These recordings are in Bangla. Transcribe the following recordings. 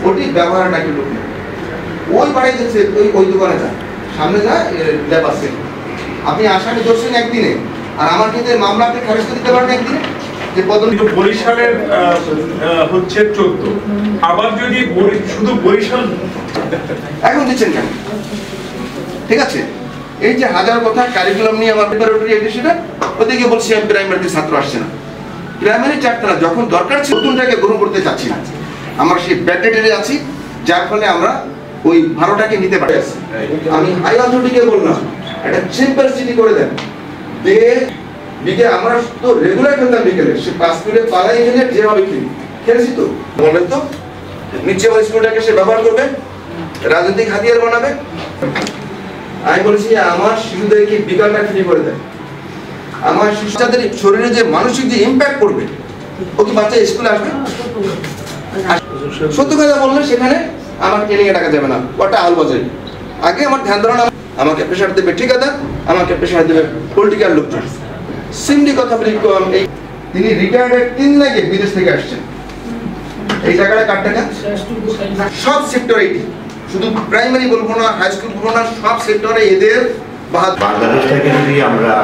ওটি ব্যবহার নাকি লোক ওই বাড়ি যাচ্ছে, ওই দোকানে যান, সামনে যা ল্যাব আছে, আপনি আসামি ধরছেন একদিনে, আর আমার কিন্তু মামলা আপনি খারিজ করে দিতে পারেন একদিনে। যে বরিশালের হচ্ছে 14, আবার যদি শুধু বরিশাল এখন দিচ্ছেন কেন? ঠিক আছে, এই যে হাজার কথা কারিকুলাম নিয়ে আমার প্রিপারেটরি এডিশনে, ওদিকে বলছি আমি প্রাইমারি ছাত্র আসছে না, প্রাইমারি চারটা যখন দরকার ছিল নতুনটাকে গ্রহণ করতে চাচ্ছি না, আমরা সেই ব্যাটেটারে আছি, যার ফলে আমরা ওই 12টাকে নিতে পারি। আমি হাই অথরিটিকে বললাম একটা সিম্পল সিটি করে দেন, বিকেলে আমরা তো রেগুলার খেলতাম, বিকেলে সে 5 মিনিটে পালাই খেলে যেভাবে খেলেছি তো বলেন তো, নিচে ওই স্কুলটাকে সে ব্যবহার করবে, রাজনৈতিক হাতিয়ার বানাবে। আমি বলেছি আমার শিশুদেরকে বিকালটা ফ্রি করে দেয়, আমার শিশুদের শরীরে যে মানসিক যে ইম্প্যাক্ট করবে, ও কি বাচ্চা স্কুলে আসবে? সত্য কথা বললে সেখানে আমার ট্রেনিং এ টাকা যাবে না, ওটা আল বাজাই। আগে আমার ধ্যান ধারণা, আমাকে প্রেশার দেবে ঠিকাদার, আমাকে প্রেশার দেবে পলিটিক্যাল লোকজন। সিমডি কথা বলি, এই তিনি রিটায়ার্ডের 3 লাগে বিদেশ থেকে আসছেন, এই টাকাটা কার টাকা? সব সেক্টর, এইটি শুধু প্রাইমারি বলবো না, হাই স্কুল বলবো না, সব সেক্টরে এদের। বাংলাদেশটাকে যদি আমরা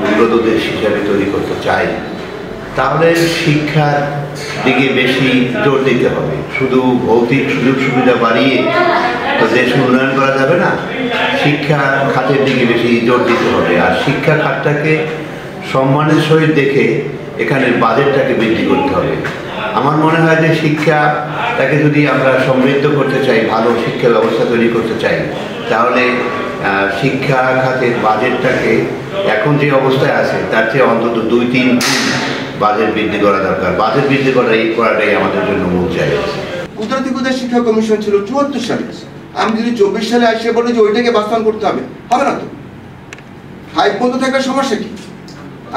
উন্নত দেশ হিসাবে তৈরি করতে চাই, তাহলে শিক্ষার দিকে বেশি জোর দিতে হবে। শুধু ভৌতিক সুযোগ সুবিধা বাড়িয়ে তো দেশ উন্নয়ন করা যাবে না, শিক্ষা খাতের দিকে বেশি জোর দিতে হবে। আর শিক্ষা খাতটাকে সম্মানের সহিত দেখে এখানে বাজেটটাকে বৃদ্ধি করতে হবে। আমার মনে হয় যে শিক্ষাটাকে যদি আমরা সমৃদ্ধ করতে চাই, ভালো শিক্ষা ব্যবস্থা তৈরি করতে চাই, তাহলে শিক্ষা খাতের বাজেটটাকে এখন যে অবস্থায় আছে তার চেয়ে অন্তত 2-3 গুণ বাজেট বৃদ্ধি করা দরকার। বাজেট বৃদ্ধি করাটাই আমাদের জন্য মূল চ্যালেঞ্জ। কুদরতি কোথায় শিক্ষা কমিশন ছিল 74 সালে, আমি যদি 24 সালে আসে বলি যে ওইটাকে বাস্তবায়ন করতে হবে, হবে না তো। 5 পর্যন্ত থাকার সমস্যা কি?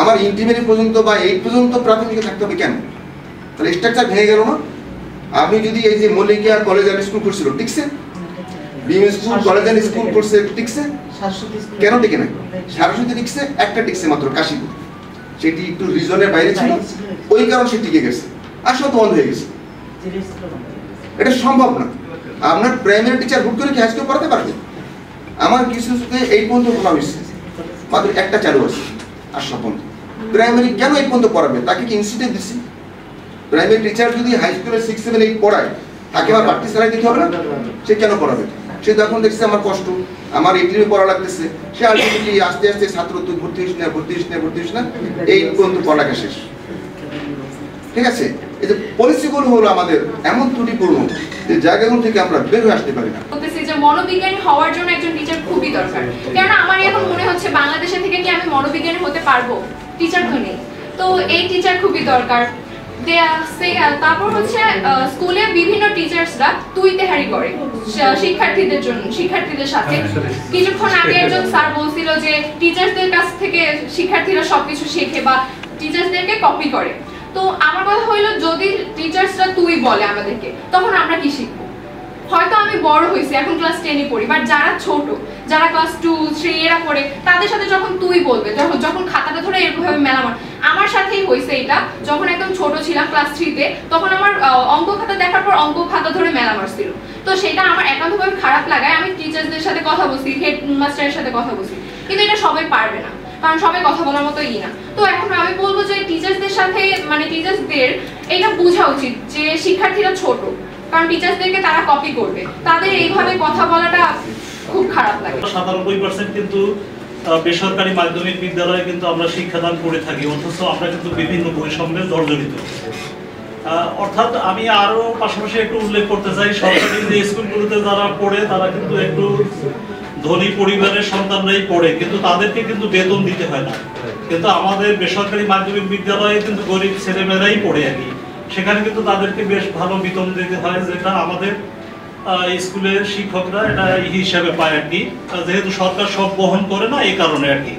আমার ইন্টারমিডিয়েট পর্যন্ত বা 8 পর্যন্ত প্রাথমিকে থাকতে হবে কেন? তাহলে স্ট্রাকচার ভেঙে গেল না? আপনি যদি এই যে মল্লিকা কলেজ আর স্কুল করছিল, ঠিকছে, বিএম স্কুল কলেজ আর স্কুল করছে, ঠিকছে, কেন টিকে না? সরস্বতী ঠিকছে, একটা টিকছে মাত্র কাশীপুর, সেটি একটু রিজনের বাইরে ছিল, ওই কারণে সে টিকে গেছে, আর সব বন্ধ হয়ে গেছে। এটা সম্ভব না। আপনার প্রাইমারি টিচার হুট করে কি হাই স্কুল পড়াতে পারবে? আমার কিছু 8 পর্যন্ত খোলা হয়েছে, মাত্র একটা চালু আছে, আর সব বন্ধ। প্রাইমারি কেন 8 পর্যন্ত পড়াবে? তাকে কি ইনস্টিটিউট দিচ্ছি? প্রাইমারি টিচার যদি হাই স্কুলে 6, 7, 8 পড়ায়, তাকে আমার বাড়তি স্যালারি দিতে হবে না? সে কেন পড়াবে? সে যখন দেখছে আমার কষ্ট, আমার 18 পড়া লাগতেছে, সে আলটিমেটলি আস্তে আস্তে ছাত্র তুই ভর্তি হইস না 8 পর্যন্ত পড়ালেখা শেষ। ঠিক আছে, এই যে পলিসিগুলো হলো আমাদের এমন ত্রুটিপূর্ণ যে জায়গাগুলো থেকে আমরা বের হয়ে আসতে পারি না। বলতেছি যে মনোবিজ্ঞানী হওয়ার জন্য একজন টিচার খুবই দরকার, কারণ আমার এখন মনে হচ্ছে বাংলাদেশে থেকে কি আমি মনোবিজ্ঞানী হতে পারবো? টিচার তো নেই, তো এই টিচার খুবই দরকার। তারপর হচ্ছে স্কুলে বিভিন্ন টিচার্সরা তুই তেহারি করে শিক্ষার্থীদের জন্য, শিক্ষার্থীদের সাথে। কিছুক্ষণ আগে একজন স্যার বলছিল যে টিচার্সদের কাছ থেকে শিক্ষার্থীরা সবকিছু শেখে বা টিচার্সদেরকে কপি করে। তো আমার কথা হইলো, যদি টিচার্সরা তুই বলে আমাদেরকে, তখন আমরা কি শিখবো? হয়তো আমি বড় হয়েছি, এখন ক্লাস 10 এ পড়ি, বাট যারা ছোট, যারা ক্লাস 2, 3 এরা পড়ে, তাদের সাথে যখন তুই বলবে, যখন খাতাটা ধরে এরকমভাবে মেলামার, আমার সাথেই হয়েছে এটা। যখন একদম ছোট ছিলাম ক্লাস 3 তে, তখন আমার অঙ্ক খাতা দেখার পর অঙ্ক খাতা ধরে মেলা মারছিল। তো সেটা আমার একান্তভাবে খারাপ লাগায় আমি টিচার্সদের সাথে কথা বলছি, হেডমাস্টারের সাথে কথা বলছি, কিন্তু এটা সবাই পারবে না, কারণ সবাই কথা বলার মতো না। তো এখন আমি বলবো যে টিচার্সদের সাথে, মানে টিচার্সদের এটা বোঝা উচিত যে শিক্ষার্থীরা ছোট, কারণ টিচার্সদেরকে তারা কপি করবে, তাদের এইভাবে কথা বলাটা খুব খারাপ লাগে। 97% কিন্তু বেসরকারি মাধ্যমিক বিদ্যালয়ে কিন্তু আমরা শিক্ষাদান করে থাকি, অথচ আমরা কিন্তু বিভিন্ন বৈষম্যের জর্জরিত। অর্থাৎ আমি আরো পাশাপাশি একটু উল্লেখ করতে চাই, সরকারি যে স্কুলগুলোতে যারা পড়ে তারা কিন্তু একটু ধনী পরিবারের সন্তানরাই পড়ে, কিন্তু তাদেরকে কিন্তু বেতন দিতে হয় না। কিন্তু আমাদের বেসরকারি মাধ্যমিক বিদ্যালয়ে কিন্তু গরিব ছেলেমেয়েরাই পড়ে আর কি, সেখানে কিন্তু তাদেরকে বেশ ভালো বেতন দিতে হয়, যেটা আমাদের স্কুলের শিক্ষকরা এটা হিসাবে পায় আর কি, যেহেতু সরকার সব বহন করে না, এই কারণে আর কি।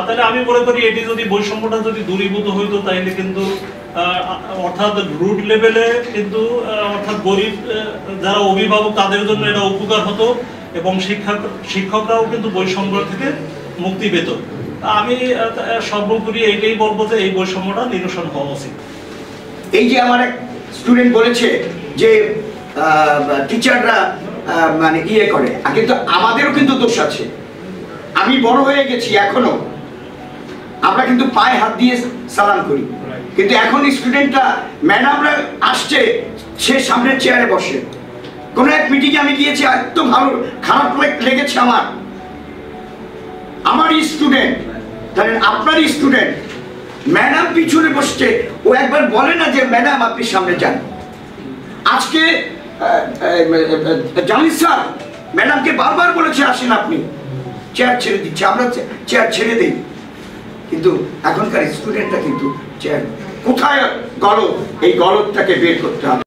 তাহলে আমি মনে করি এটি যদি বৈষম্যটা যদি দূরীভূত হইতো, তাইলে কিন্তু অর্থাৎ রুট লেভেলে কিন্তু অর্থাৎ গরিব যারা অভিভাবক তাদের জন্য এটা উপকার হতো, এবং শিক্ষকরাও কিন্তু বৈষম্য থেকে মুক্তি পেত। আমি সর্বোপরি এইটাই বলবো যে এই বৈষম্যটা নিরসন হওয়া উচিত। এই যে আমার এক স্টুডেন্ট বলেছে যে টিচাররা মানে ইয়ে করে, কিন্তু আমাদেরও কিন্তু দোষ আছে। আমি বড় হয়ে গেছি, এখনো আমরা কিন্তু পায়ে হাত দিয়ে সালাম করি, কিন্তু এখন স্টুডেন্টরা ম্যাডামরা আসছে, সে সামনের চেয়ারে বসে। কোনো এক মিটিংয়ে আমি গিয়েছি, এত ভালো খারাপ লেগেছে আমার স্টুডেন্ট, জানেন আপনার স্টুডেন্ট, ম্যাডাম পিছনে বসছে, ও একবার বলে না যে ম্যাডাম আপনি সামনে যান। আজকে জামিল স্যার ম্যাডামকে বারবার বলেছে আসেন আপনি, চেয়ার ছেড়ে দিচ্ছে, আমরা চেয়ার ছেড়ে দিই, কিন্তু এখনকার স্টুডেন্টরা কিন্তু চেয়ার কোথায় গলদ, এই গলদটাকে বের করতে হবে।